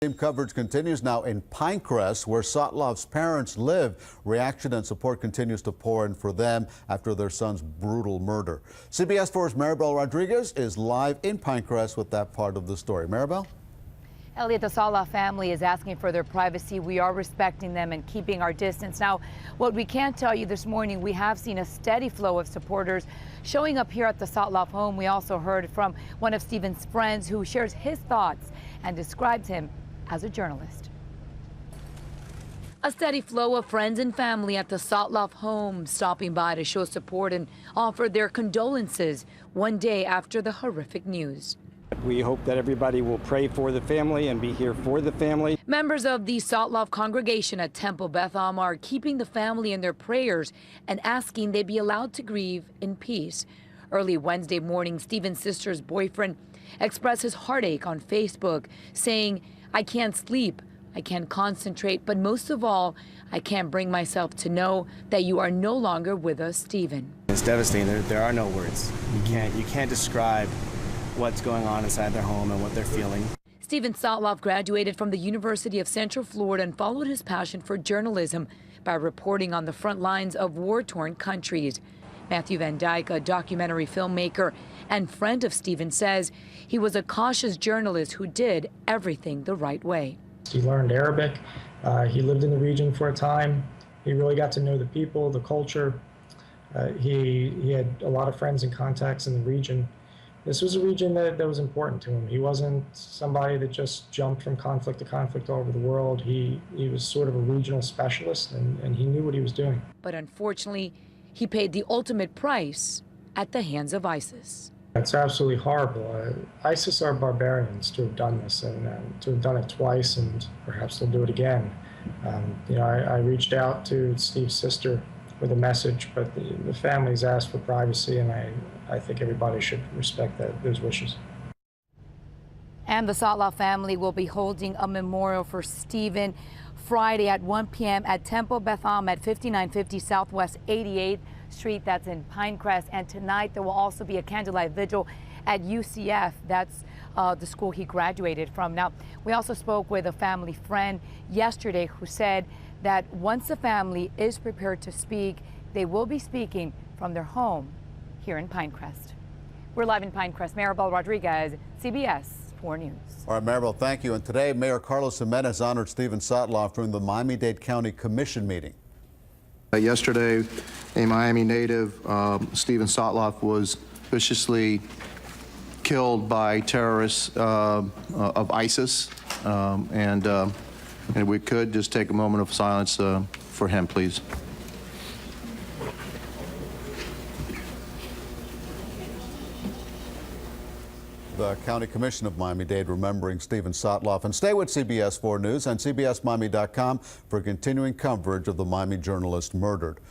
Team coverage continues now in Pinecrest, where Sotloff's parents live. Reaction and support continues to pour in for them after their son's brutal murder. CBS 4's Maribel Rodriguez is live in Pinecrest with that part of the story. Maribel? Elliot, the Sotloff family is asking for their privacy. We are respecting them and keeping our distance. Now, what we can tell you this morning, we have seen a steady flow of supporters showing up here at the Sotloff home. We also heard from one of Steven's friends who shares his thoughts and describes him as a journalist. A steady flow of friends and family at the Sotloff home stopping by to show support and offer their condolences one day after the horrific news. We hope that everybody will pray for the family and be here for the family. Members of the Sotloff congregation at Temple Beth Am are keeping the family in their prayers and asking they be allowed to grieve in peace. Early Wednesday morning, Steven's sister's boyfriend expressed his heartache on Facebook, saying, "I can't sleep, I can't concentrate, but most of all, I can't bring myself to know that you are no longer with us, Steven." It's devastating. There are no words. You can't describe what's going on inside their home and what they're feeling. Steven Sotloff graduated from the University of Central Florida and followed his passion for journalism by reporting on the front lines of war-torn countries. Matthew Van Dyke, a documentary filmmaker and friend of Steven, says he was a cautious journalist who did everything the right way. He learned Arabic. He lived in the region for a time. He really got to know the people, the culture. He had a lot of friends and contacts in the region. This was a region that was important to him. He wasn't somebody that just jumped from conflict to conflict all over the world. He was sort of a regional specialist, and he knew what he was doing. But unfortunately, he paid the ultimate price at the hands of ISIS. It's absolutely horrible. ISIS are barbarians to have done this, and to have done it twice, and perhaps they'll do it again. I reached out to Steve's sister with a message, but the family's asked for privacy, and I think everybody should respect those wishes. And the Sotloff family will be holding a memorial for Steven Friday at 1 p.m. at Temple Beth Am at 5950 Southwest 88th Street. That's in Pinecrest. And tonight there will also be a candlelight vigil at UCF. That's the school he graduated from. Now, we also spoke with a family friend yesterday who said that once the family is prepared to speak, they will be speaking from their home here in Pinecrest. We're live in Pinecrest. Maribel Rodriguez, CBS 4 News. All right, Maribel, thank you. And today, Mayor Carlos Jimenez honored Steven Sotloff during the Miami-Dade County Commission meeting. Yesterday, a Miami native, Steven Sotloff, was viciously killed by terrorists of ISIS. And if we could just take a moment of silence for him, please. The County Commission of Miami-Dade remembering Steven Sotloff. And stay with CBS 4 News and CBSMiami.com for continuing coverage of the Miami journalist murdered.